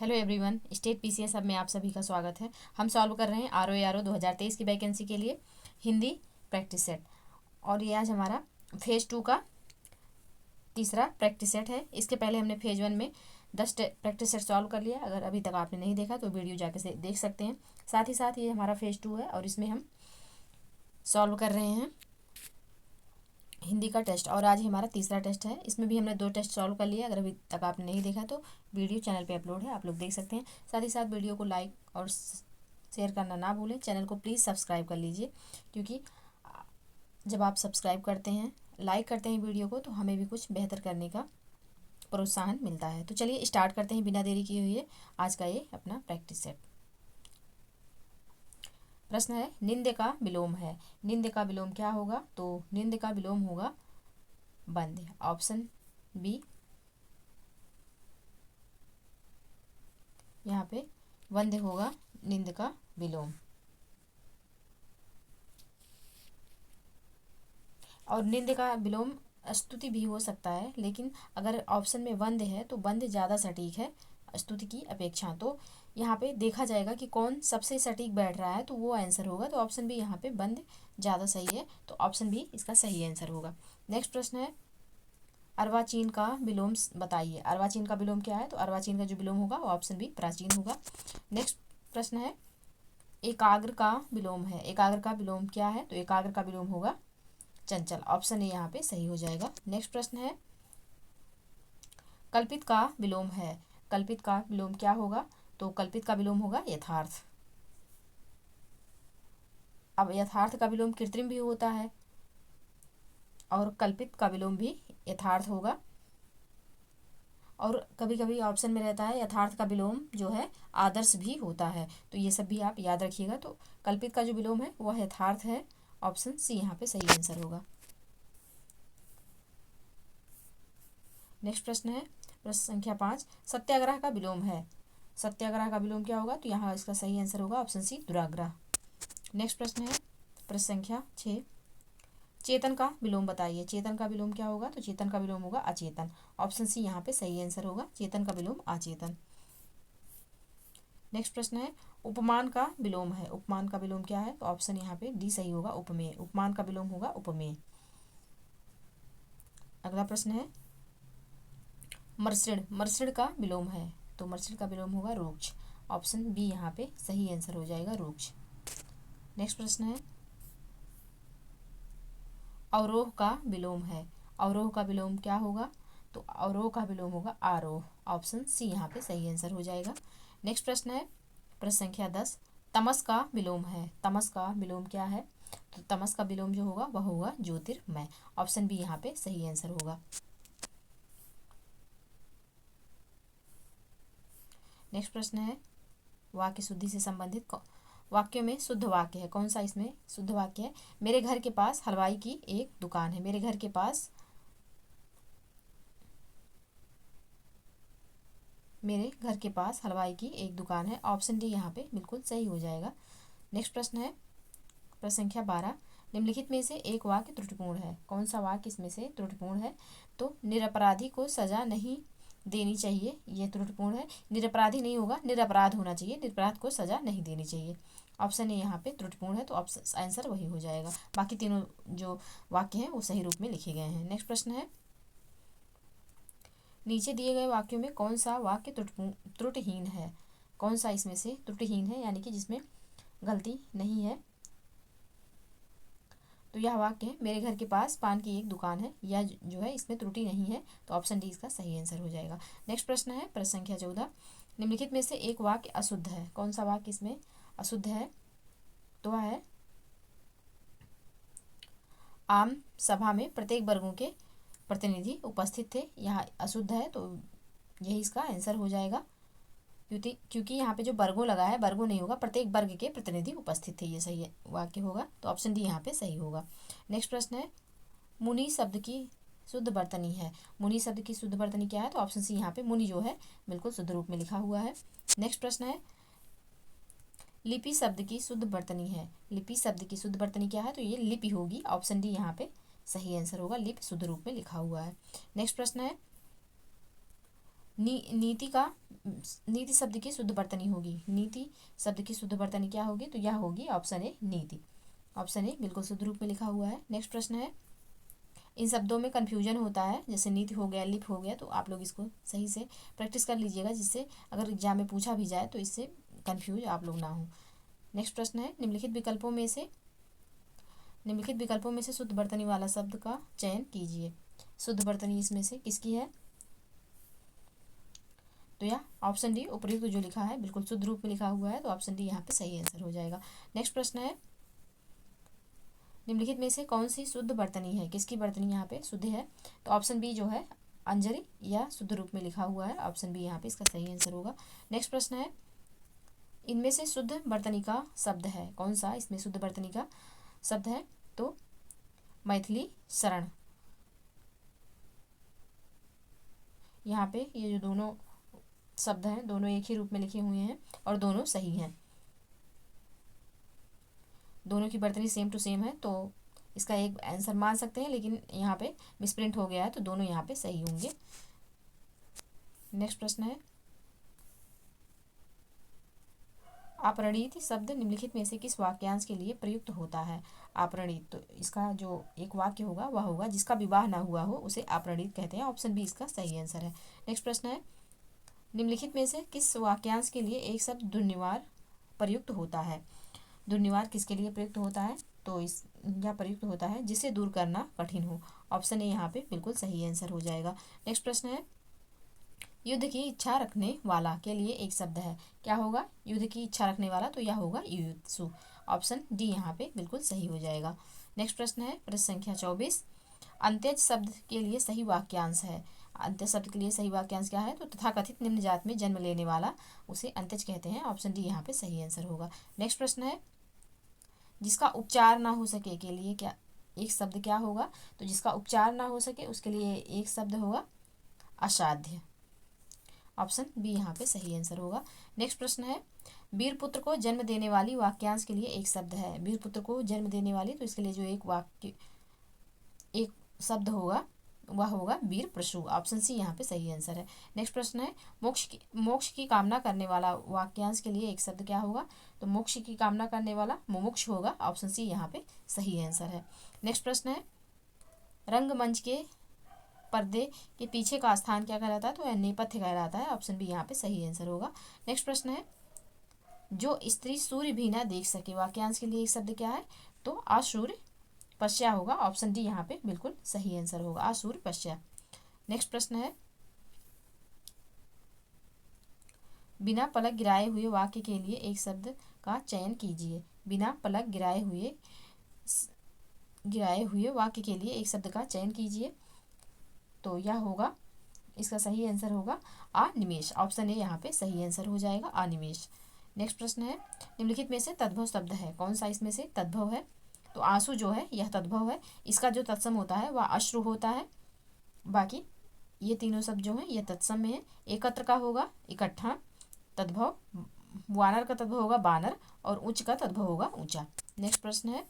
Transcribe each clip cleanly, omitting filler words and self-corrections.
Hello everyone, state PCS अब में आप सभी का स्वागत है। हम सॉल्व कर रहे हैं आरओ 2023 की वैकेंसी के लिए हिंदी प्रैक्टिस सेट। और ये आज हमारा फेज़ 2 का तीसरा प्रैक्टिस सेट है। इसके पहले हमने फेज़ 1 में 10 प्रैक्टिस सेट सॉल्व कर लिया। अगर अभी तक आपने नहीं देखा तो वीडियो जाके से देख सकते हैं। साथ ही साथ ये हमारा फेज़ 2 है और इसमें हम सॉल्व कर रहे हैं हिंदी का टेस्ट। और आज ही हमारा तीसरा टेस्ट है। इसमें भी हमने 2 टेस्ट सॉल्व कर लिए। अगर अभी तक आपने नहीं देखा तो वीडियो चैनल पे अपलोड है, आप लोग देख सकते हैं। साथ ही साथ वीडियो को लाइक और शेयर करना ना भूलें। चैनल को प्लीज़ सब्सक्राइब कर लीजिए, क्योंकि जब आप सब्सक्राइब करते हैं, लाइक करते हैं वीडियो को, तो हमें भी कुछ बेहतर करने का प्रोत्साहन मिलता है। तो चलिए स्टार्ट करते हैं बिना देरी किए हुए आज का ये अपना प्रैक्टिस सेट। प्रश्न है, निंद का विलोम है। निंद का विलोम क्या होगा? तो निंद का विलोम होगा बंद। ऑप्शन बी, यहाँ पे वंध्य होगा निंद का विलोम। और निंद का विलोम स्तुति भी हो सकता है, लेकिन अगर ऑप्शन में वंध्य है तो वंध्य ज़्यादा सटीक है स्तुति की अपेक्षा। तो यहाँ पे देखा जाएगा कि कौन सबसे सटीक बैठ रहा है, तो वो आंसर होगा। तो ऑप्शन बी यहाँ पे वंध्य ज़्यादा सही है, तो ऑप्शन बी इसका सही आंसर होगा। नेक्स्ट प्रश्न है, अर्वाचीन का विलोम बताइए। अर्वाचीन का विलोम क्या है? तो अर्वाचीन का जो विलोम होगा वो ऑप्शन बी प्राचीन होगा। नेक्स्ट प्रश्न है, एकाग्र का विलोम है। एकाग्र का विलोम क्या है? तो एकाग्र का विलोम होगा चंचल। ऑप्शन ए यहाँ पे सही हो जाएगा। नेक्स्ट प्रश्न है, कल्पित का विलोम है। कल्पित का विलोम क्या होगा? तो कल्पित का विलोम होगा यथार्थ। अब यथार्थ का विलोम कृत्रिम भी होता है और कल्पित का विलोम भी यथार्थ होगा। और कभी कभी ऑप्शन में रहता है यथार्थ का विलोम जो है आदर्श भी होता है। तो ये सब भी आप याद रखिएगा। तो कल्पित का जो विलोम है वह यथार्थ है। ऑप्शन सी यहाँ पे सही आंसर होगा। नेक्स्ट प्रश्न है, प्रश्न संख्या 5, सत्याग्रह का विलोम है। सत्याग्रह का विलोम क्या होगा? तो यहाँ इसका सही आंसर होगा ऑप्शन सी, दुराग्रह। नेक्स्ट प्रश्न है, प्रश्न संख्या 6, चेतन का विलोम बताइए। चेतन का विलोम क्या होगा? तो चेतन का विलोम होगा अचेतन। ऑप्शन सी यहाँ पे सही आंसर होगा, चेतन का विलोम अचेतन। नेक्स्ट प्रश्न है, उपमान का विलोम है। उपमान का विलोम क्या है? तो ऑप्शन यहाँ पे डी सही होगा, उपमेय। उपमान का विलोम होगा उपमेय। अगला प्रश्न है, मर्सिड। मर्सिड का विलोम है। तो मर्सिड का विलोम होगा रुक्ष। ऑप्शन बी यहाँ पे सही आंसर हो जाएगा, रुक्ष। नेक्स्ट प्रश्न है, अवरोह का विलोम है। अवरोह का विलोम क्या होगा? तो अवरोह का विलोम होगा आरोह। ऑप्शन सी यहाँ पे सही आंसर हो जाएगा। नेक्स्ट प्रश्न है, प्रश्न संख्या 10, तमस का विलोम है। तमस का विलोम क्या है? तो तमस का विलोम जो होगा वह होगा ज्योतिर्मय। ऑप्शन बी यहाँ पे सही आंसर होगा। नेक्स्ट प्रश्न है, वाक्य शुद्धि से संबंधित वाक्यों में शुद्ध वाक्य है। कौन सा इसमें शुद्ध वाक्य है? मेरे घर के पास हलवाई की एक दुकान है। मेरे घर के पास, मेरे घर के पास हलवाई की एक दुकान है। ऑप्शन डी यहाँ पे बिल्कुल सही हो जाएगा। नेक्स्ट प्रश्न है, प्रश्न संख्या 12, निम्नलिखित में से एक वाक्य त्रुटिपूर्ण है। कौन सा वाक्य इसमें से त्रुटिपूर्ण है? तो निरपराधी को सजा नहीं देनी चाहिए, यह त्रुटिपूर्ण है। निरपराधी नहीं होगा, निरपराध होना चाहिए। निरपराध को सजा नहीं देनी चाहिए। ऑप्शन ए यहाँ पे त्रुटिपूर्ण है, तो ऑप्शन आंसर वही हो जाएगा। बाकी तीनों जो वाक्य हैं वो सही रूप में लिखे गए हैं। नेक्स्ट प्रश्न है, नीचे दिए गए वाक्यों में कौन सा वाक्य त्रुटिहीन है? कौन सा इसमें से त्रुटिहीन है, यानी कि जिसमें गलती नहीं है? तो यह वाक्य है, मेरे घर के पास पान की एक दुकान है। यह जो है इसमें त्रुटि नहीं है, तो ऑप्शन डी इसका सही आंसर हो जाएगा। नेक्स्ट प्रश्न है, प्रश्न संख्या 14, निम्नलिखित में से एक वाक्य अशुद्ध है। कौन सा वाक्य इसमें अशुद्ध है? तो वह है, आम सभा में प्रत्येक वर्गों के प्रतिनिधि उपस्थित थे। यहाँ अशुद्ध है, तो यही इसका आंसर हो जाएगा। क्योंकि यहाँ पे जो वर्गों लगा है, वर्गों नहीं होगा, प्रत्येक वर्ग के प्रतिनिधि उपस्थित थे, ये सही वाक्य होगा। तो ऑप्शन डी यहाँ पे सही होगा। नेक्स्ट प्रश्न है, मुनि शब्द की शुद्ध वर्तनी है। मुनि शब्द की शुद्ध वर्तनी क्या है? तो ऑप्शन सी यहाँ पे मुनि जो है बिल्कुल शुद्ध रूप में लिखा हुआ है। नेक्स्ट प्रश्न है, लिपि शब्द की शुद्ध वर्तनी है। लिपि शब्द की शुद्ध वर्तनी क्या है? तो ये लिपि होगी। ऑप्शन डी यहाँ पे सही आंसर होगा, लिपि शुद्ध रूप में लिखा हुआ है। नेक्स्ट प्रश्न है, नीति शब्द की शुद्ध वर्तनी होगी। नीति शब्द की शुद्ध वर्तनी क्या होगी? तो यह होगी ऑप्शन ए नीति। ऑप्शन ए बिल्कुल शुद्ध रूप में लिखा हुआ है। नेक्स्ट प्रश्न है, इन शब्दों में कन्फ्यूजन होता है, जैसे नीति हो गया, लिप हो गया, तो आप लोग इसको सही से प्रैक्टिस कर लीजिएगा, जिससे अगर एग्जाम में पूछा भी जाए तो इससे कन्फ्यूज आप लोग ना हो। नेक्स्ट प्रश्न है, निम्नलिखित विकल्पों में से शुद्ध वर्तनी वाला शब्द का चयन कीजिए। शुद्ध वर्तनी इसमें से किसकी है? तो यह ऑप्शन डी उपयुक्त जो लिखा है बिल्कुल शुद्ध रूप में लिखा हुआ है, तो ऑप्शन डी यहाँ पे सही आंसर हो जाएगा। नेक्स्ट प्रश्न है, निम्नलिखित में से कौन सी शुद्ध वर्तनी है? किसकी वर्तनी यहाँ पे शुद्ध है? तो ऑप्शन बी जो है अंजलि या शुद्ध रूप में लिखा हुआ है, ऑप्शन बी यहाँ पे इसका सही आंसर होगा। नेक्स्ट प्रश्न है, इनमें से शुद्ध वर्तनी का शब्द है कौन सा? इसमें शुद्ध वर्तनी का शब्द है तो मैथिली शरण। यहाँ पे ये जो दोनों शब्द हैं दोनों एक ही रूप में लिखे हुए हैं और दोनों सही हैं। दोनों की वर्तनी सेम टू सेम है, तो इसका एक आंसर मान सकते हैं, लेकिन यहाँ पे मिसप्रिंट हो गया है, तो दोनों यहाँ पे सही होंगे। नेक्स्ट प्रश्न है, अपरणित शब्द निम्नलिखित में से किस वाक्यांश के लिए प्रयुक्त होता है? अपरणित, तो इसका जो एक वाक्य होगा वह होगा जिसका विवाह ना हुआ हो उसे अपरणित कहते हैं। ऑप्शन बी इसका सही आंसर है। नेक्स्ट प्रश्न है, निम्नलिखित में से किस वाक्यांश के लिए एक शब्द दुर्निवार प्रयुक्त होता है? दुर्निवार किसके लिए प्रयुक्त होता है? तो इस यह प्रयुक्त होता है जिसे दूर करना कठिन हो। ऑप्शन ए यहाँ पे बिल्कुल सही आंसर हो जाएगा। नेक्स्ट प्रश्न है, युद्ध की इच्छा रखने वाला के लिए एक शब्द है, क्या होगा? युद्ध की इच्छा रखने वाला, तो यह होगा युयुत्सु। ऑप्शन डी यहाँ पे बिल्कुल सही हो जाएगा। नेक्स्ट प्रश्न है, प्रश्न संख्या 24, अंत्यज शब्द के लिए सही वाक्यांश है। अंत्यज शब्द के लिए सही वाक्यांश क्या है? तो तथाकथित निम्न जात में जन्म लेने वाला उसे अंत्यज कहते हैं। ऑप्शन डी यहाँ पे सही आंसर होगा। नेक्स्ट प्रश्न है, जिसका उपचार ना हो सके के लिए क्या एक शब्द क्या होगा? तो जिसका उपचार ना हो सके उसके लिए एक शब्द होगा असाध्य। ऑप्शन बी यहाँ पे सही आंसर होगा। नेक्स्ट प्रश्न है, वीरपुत्र को जन्म देने वाली वाक्यांश के लिए एक शब्द है। वीरपुत्र को जन्म देने वाली, तो इसके लिए जो एक शब्द होगा वह होगा वीर प्रसु। ऑप्शन सी यहाँ पे सही आंसर है। नेक्स्ट प्रश्न है, मोक्ष की कामना करने वाला वाक्यांश के लिए एक शब्द क्या होगा? तो मोक्ष की कामना करने वाला मुमुक्ष होगा। ऑप्शन सी यहाँ पे सही आंसर है। नेक्स्ट प्रश्न है, रंगमंच के पर्दे के पीछे का स्थान क्या कहलाता है? तो यह नेपथ्य कहलाता है। ऑप्शन बी यहाँ पे सही आंसर होगा। नेक्स्ट प्रश्न है, जो स्त्री सूर्य भी ना देख सके वाक्यांश के लिए एक शब्द क्या है? तो असूर्य पश्या होगा। ऑप्शन डी यहाँ पे बिल्कुल सही आंसर होगा, असूर्य पश्या। नेक्स्ट प्रश्न है, बिना पलक गिराए हुए वाक्य के लिए एक शब्द का चयन कीजिए। बिना पलक गिराए हुए वाक्य के लिए एक शब्द का चयन कीजिए, तो यह होगा इसका सही आंसर होगा अनिमेष। ऑप्शन ए यहाँ पे सही आंसर हो जाएगा, अनिमेष। नेक्स्ट प्रश्न है, निम्नलिखित में से तद्भव शब्द है कौन सा? इसमें से तद्भव है, तो आंसू जो है यह तद्भव है, इसका जो तत्सम होता है वह अश्रु होता है। बाकी ये तीनों शब्द जो हैं यह तत्सम में है। एकत्र का होगा इकट्ठा, तद्भव, वानर का तद्भव होगा बानर, और उच्च का तद्भव होगा ऊंचा। नेक्स्ट प्रश्न है,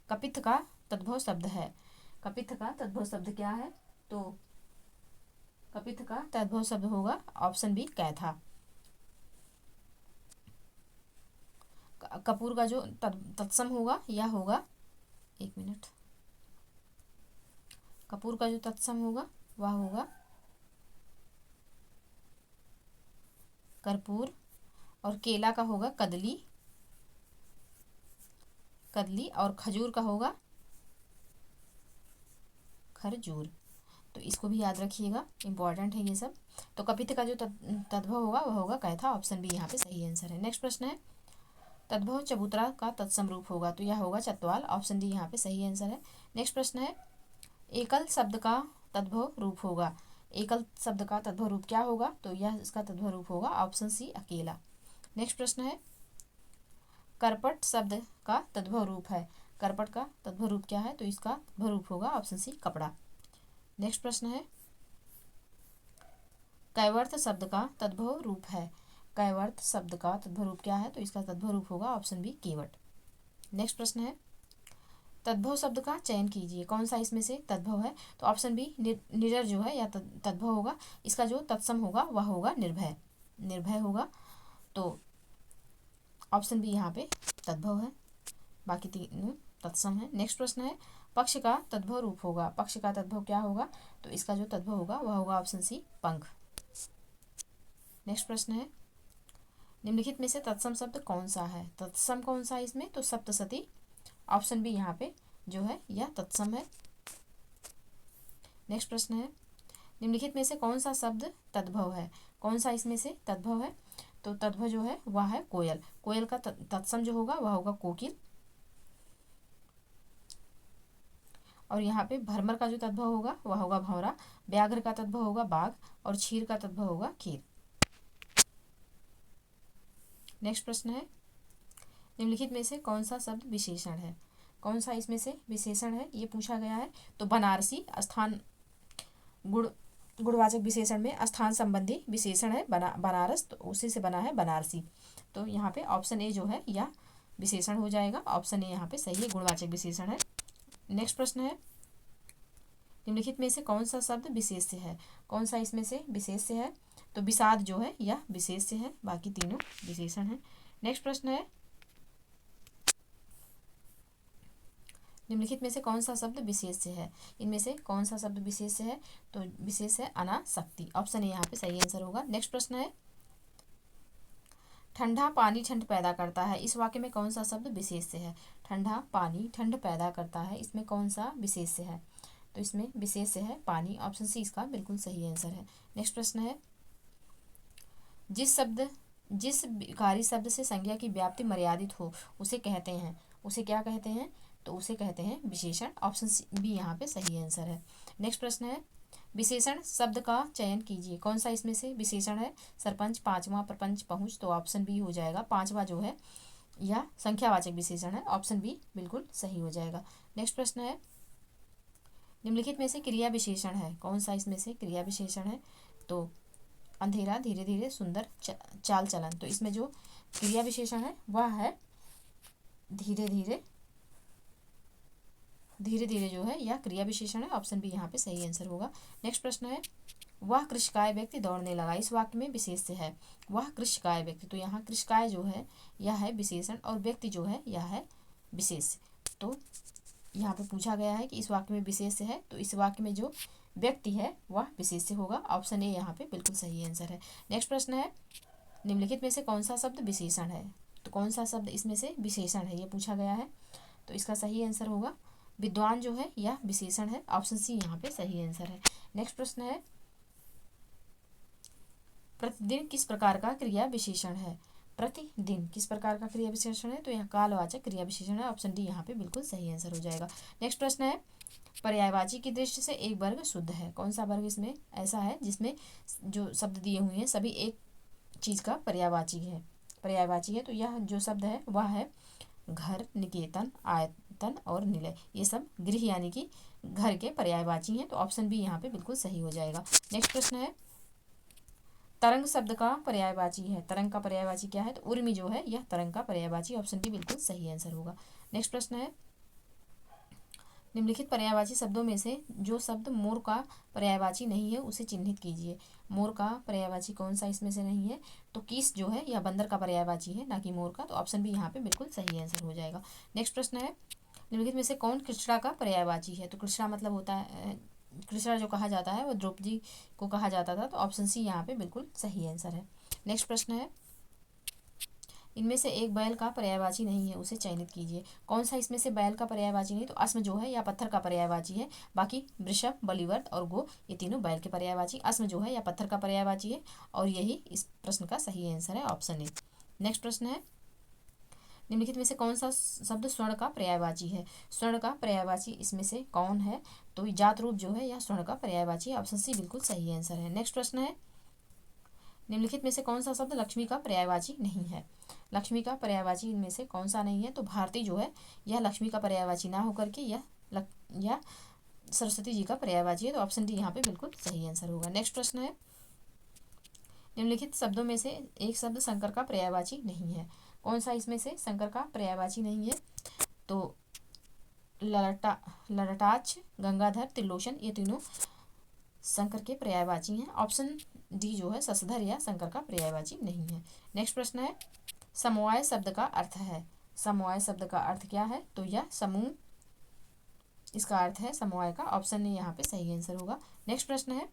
कपित्थ का तद्भव शब्द है। कपित्थ का तद्भव शब्द क्या है? तो कपित्थ का तद्भव शब्द होगा ऑप्शन बी कैथा। कपूर का जो तत्सम होगा यह होगा, एक मिनट, कपूर का जो तत्सम होगा वह होगा कर्पूर, और केला का होगा कदली, और खजूर का होगा खरजूर। तो इसको भी याद रखिएगा, इंपॉर्टेंट है ये सब। तो कपित्थ का जो तद्भव होगा वह होगा कैथा। ऑप्शन बी यहाँ पे सही आंसर है। नेक्स्ट प्रश्न है, तद्भव चबूतरा का तत्सम रूप होगा, तो यह होगा चतवाल। ऑप्शन डी यहाँ पे सही आंसर है। नेक्स्ट प्रश्न है, एकल शब्द का तद्भव रूप होगा। एकल शब्द का तद्भव रूप क्या होगा? तो यह इसका तद्भव रूप होगा ऑप्शन सी अकेला। नेक्स्ट प्रश्न है, करपट शब्द का तद्भव रूप है। करपट का तद्भव रूप क्या है? तो इसका तद्भव रूप होगा ऑप्शन सी कपड़ा। नेक्स्ट प्रश्न है, कैवर्त शब्द का तद्भव रूप है। कैवर्त शब्द का तद्भव रूप क्या है? तो इसका तद्भव रूप होगा ऑप्शन बी केवट। नेक्स्ट प्रश्न है, तद्भव शब्द का चयन कीजिए, कौन सा इसमें से तद्भव है? तो ऑप्शन बी निडर जो है या तद्भव होगा। इसका जो तत्सम होगा वह होगा निर्भय, निर्भय होगा। तो ऑप्शन बी यहाँ पे तद्भव है, बाकी तीनों तत्सम है। नेक्स्ट प्रश्न है, पक्ष का तद्भव रूप होगा, पक्ष का तद्भव क्या होगा? तो इसका जो तद्भव होगा वह होगा ऑप्शन सी पंख। नेक्स्ट प्रश्न है, निम्नलिखित में से तत्सम शब्द कौन सा है? तत्सम कौन सा है इसमें? तो सप्तशती, ऑप्शन बी यहाँ पे जो है यह तत्सम है। नेक्स्ट प्रश्न है, निम्नलिखित में से कौन सा शब्द तद्भव है? कौन सा इसमें से तद्भव है? तो तद्भव जो है वह है कोयल, कोयल का तत्सम जो होगा वह होगा कोकिल। और यहाँ पे भरमर का जो तद्भव होगा वह होगा भंवरा, व्याघ्र का तद्भव होगा बाघ, और क्षीर का तद्भव होगा खीर। नेक्स्ट प्रश्न है, निम्नलिखित में से कौन सा शब्द विशेषण है? कौन सा इसमें से विशेषण है ये पूछा गया है। तो बनारसी स्थान गुणवाचक विशेषण में स्थान संबंधी विशेषण है बनारस, तो उसी से बना है बनारसी। तो यहाँ पे ऑप्शन ए जो है यह विशेषण हो जाएगा, ऑप्शन ए यहाँ पे सही है, गुणवाचक विशेषण है। नेक्स्ट प्रश्न है, निम्नलिखित में से कौन सा शब्द विशेष्य है? कौन सा इसमें से विशेष्य है? तो विषाद जो है यह विशेष्य है, बाकी तीनों विशेषण है। नेक्स्ट प्रश्न है, निम्नलिखित में से कौन सा शब्द विशेष्य है? इनमें से कौन सा शब्द विशेष्य है? तो विशेष है अनासक्ति, ऑप्शन ए यहाँ पे सही आंसर होगा। नेक्स्ट प्रश्न है, ठंडा पानी ठंड पैदा करता है, इस वाक्य में कौन सा शब्द विशेष्य है? ठंडा पानी ठंड पैदा करता है, इसमें कौन सा विशेष्य है? तो इसमें विशेष्य है पानी, ऑप्शन सी इसका बिल्कुल सही आंसर है। नेक्स्ट प्रश्न है, जिस विकारी शब्द से संज्ञा की व्याप्ति मर्यादित हो उसे कहते हैं, उसे क्या कहते हैं? तो उसे कहते हैं विशेषण, ऑप्शन बी यहाँ पे सही आंसर है। नेक्स्ट प्रश्न है, विशेषण शब्द का चयन कीजिए, कौन सा इसमें से विशेषण है? सरपंच, पांचवा, प्रपंच, पहुंच, तो ऑप्शन बी हो जाएगा, पांचवा जो है यह संख्यावाचक विशेषण है, ऑप्शन बी बिल्कुल सही हो जाएगा। नेक्स्ट प्रश्न है, निम्नलिखित में से क्रिया विशेषण है, कौन सा इसमें से क्रिया विशेषण है? तो अंधेरा, धीरे धीरे, सुंदर, चाल चलन, तो इसमें जो क्रिया विशेषण है वह है धीरे धीरे, धीरे धीरे जो है यह क्रिया विशेषण है, ऑप्शन बी यहाँ पे सही आंसर होगा। नेक्स्ट प्रश्न है, वह कृषकाय व्यक्ति दौड़ने लगा, इस वाक्य में विशेष्य है, वह कृषकाय व्यक्ति, तो यहाँ कृषकाय जो है यह है विशेषण और व्यक्ति जो है यह है विशेष। तो यहाँ पे पूछा गया है कि इस वाक्य में विशेष्य है, तो इस वाक्य में जो व्यक्ति है वह विशेष्य होगा, ऑप्शन ए यहाँ पे बिल्कुल सही आंसर है। नेक्स्ट प्रश्न है, निम्नलिखित में से कौन सा शब्द विशेषण है? तो कौन सा शब्द इसमें से विशेषण है ये पूछा गया है, तो इसका सही आंसर होगा विद्वान जो है यह विशेषण है, ऑप्शन सी यहाँ पे सही आंसर है। नेक्स्ट प्रश्न है, प्रतिदिन किस प्रकार का क्रिया विशेषण है? प्रतिदिन किस प्रकार का क्रिया विशेषण है? तो यह कालवाचक क्रिया विशेषण है, ऑप्शन डी यहाँ पे बिल्कुल सही आंसर हो जाएगा। नेक्स्ट प्रश्न है, पर्यायवाची की दृष्टि से एक वर्ग शुद्ध है, कौन सा वर्ग इसमें ऐसा है जिसमें जो शब्द दिए हुए हैं सभी एक चीज का पर्यायवाची है, पर्यायवाची है? तो यह जो शब्द है वह है घर, निकेतन, आयतन और निलय, ये सब गृह यानी कि घर के पर्यायवाची हैं, तो ऑप्शन बी यहाँ पे बिल्कुल सही हो जाएगा। नेक्स्ट प्रश्न है, तरंग शब्द का पर्यायवाची है, तरंग का पर्यायवाची क्या है? तो उर्मी जो है यह तरंग का पर्यायवाची, ऑप्शन डी बिल्कुल सही आंसर होगा। नेक्स्ट प्रश्न है, निम्नलिखित पर्यायवाची शब्दों में से जो शब्द मोर का पर्यायवाची नहीं है उसे चिन्हित कीजिए, मोर का पर्यायवाची कौन सा इसमें से नहीं है? तो कीस जो है यह बंदर का पर्यायवाची है ना कि मोर का, तो ऑप्शन बी यहाँ पे बिल्कुल सही आंसर हो जाएगा। नेक्स्ट प्रश्न है, निम्नलिखित में से कौन कृष्णा का पर्यायवाची है? तो कृष्णा मतलब होता है, कृष्णा जो कहा जाता है वो द्रौपदी को कहा जाता था, तो ऑप्शन सी यहाँ पे बिल्कुल सही आंसर है। नेक्स्ट प्रश्न है, इनमें से एक बैल का पर्यायवाची नहीं है उसे चयनित कीजिए, कौन सा इसमें से बैल का पर्यायवाची नहीं? तो अस्म जो है या पत्थर का पर्यायवाची है, बाकी वृषभ, बलिवर्त और गो ये तीनों बैल के पर्यायवाची, अस्म जो है या पत्थर का पर्यायवाची है, और यही इस प्रश्न का सही आंसर है, ऑप्शन ए। नेक्स्ट प्रश्न है, निम्नलिखित में से कौन सा शब्द स्वर्ण का पर्यायवाची है? स्वर्ण का पर्यायवाची इसमें से कौन है? तो जात रूप जो है यह स्वर्ण का पर्यायवाची है, ऑप्शन सी बिल्कुल सही आंसर है। नेक्स्ट प्रश्न है, निम्नलिखित में से कौन सा शब्द लक्ष्मी का पर्यायवाची नहीं है? लक्ष्मी का पर्यायवाची इनमें से कौन सा नहीं है? तो भारती जो है यह लक्ष्मी का पर्यायवाची ना होकर के यह सरस्वती जी का पर्यायवाची है, तो ऑप्शन डी यहाँ पे बिल्कुल सही आंसर होगा। नेक्स्ट प्रश्न है, निम्नलिखित शब्दों में से एक शब्द शंकर का पर्यायवाची नहीं है, कौन सा इसमें से शंकर का पर्यायवाची नहीं है? तो ललाटाक्ष, गंगाधर, त्रिलोचन, ये तीनों शंकर के पर्यायवाची हैं। ऑप्शन डी जो है शशधर या शंकर का पर्यायवाची नहीं है। नेक्स्ट प्रश्न है समवाय शब्द का अर्थ है। समवाय शब्द का अर्थ क्या है? तो यह समूह, इसका अर्थ है समवाय का। ऑप्शन ए यहाँ पे सही आंसर होगा। नेक्स्ट प्रश्न है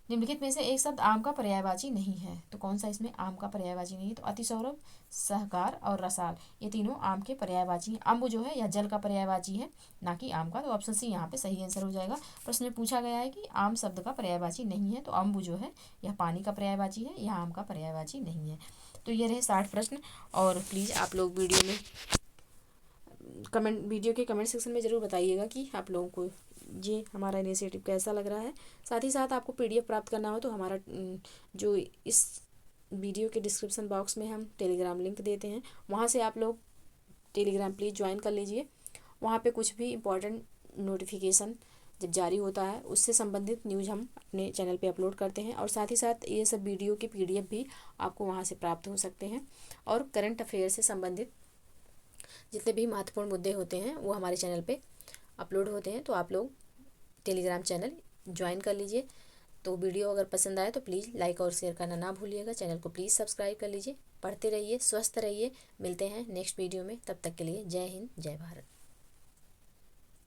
निम्नलिखित में से एक शब्द आम का पर्यायवाची नहीं है। तो कौन सा इसमें आम का पर्यायवाची नहीं है? तो अतिसौरभ, सहकार और रसाल, ये तीनों आम के पर्यायवाची हैं। अम्ब जो है यह जल का पर्यायवाची है, ना कि आम का। तो ऑप्शन सी यहाँ पे सही आंसर हो जाएगा। प्रश्न में पूछा गया है कि आम शब्द का पर्यायवाची नहीं है, तो अम्ब जो है यह पानी का पर्यायवाची है, यह आम का पर्यायवाची नहीं है। तो ये रहे 60 प्रश्न। और प्लीज़ आप लोग वीडियो के कमेंट सेक्शन में ज़रूर बताइएगा कि आप लोगों को ये हमारा इनिशिएटिव कैसा लग रहा है। साथ ही साथ आपको PDF प्राप्त करना हो तो हमारा जो इस वीडियो के डिस्क्रिप्शन बॉक्स में हम टेलीग्राम लिंक देते हैं, वहाँ से आप लोग टेलीग्राम प्लीज़ ज्वाइन कर लीजिए। वहाँ पे कुछ भी इम्पोर्टेंट नोटिफिकेशन जब जारी होता है उससे संबंधित न्यूज़ हम अपने चैनल पे अपलोड करते हैं, और साथ ही साथ ये सब वीडियो के PDF भी आपको वहाँ से प्राप्त हो सकते हैं। और करंट अफेयर से संबंधित जितने भी महत्वपूर्ण मुद्दे होते हैं वो हमारे चैनल पे अपलोड होते हैं। तो आप लोग टेलीग्राम चैनल ज्वाइन कर लीजिए। तो वीडियो अगर पसंद आए तो प्लीज़ लाइक और शेयर करना ना भूलिएगा। चैनल को प्लीज़ सब्सक्राइब कर लीजिए। पढ़ते रहिए, स्वस्थ रहिए। मिलते हैं नेक्स्ट वीडियो में, तब तक के लिए जय हिंद, जय भारत।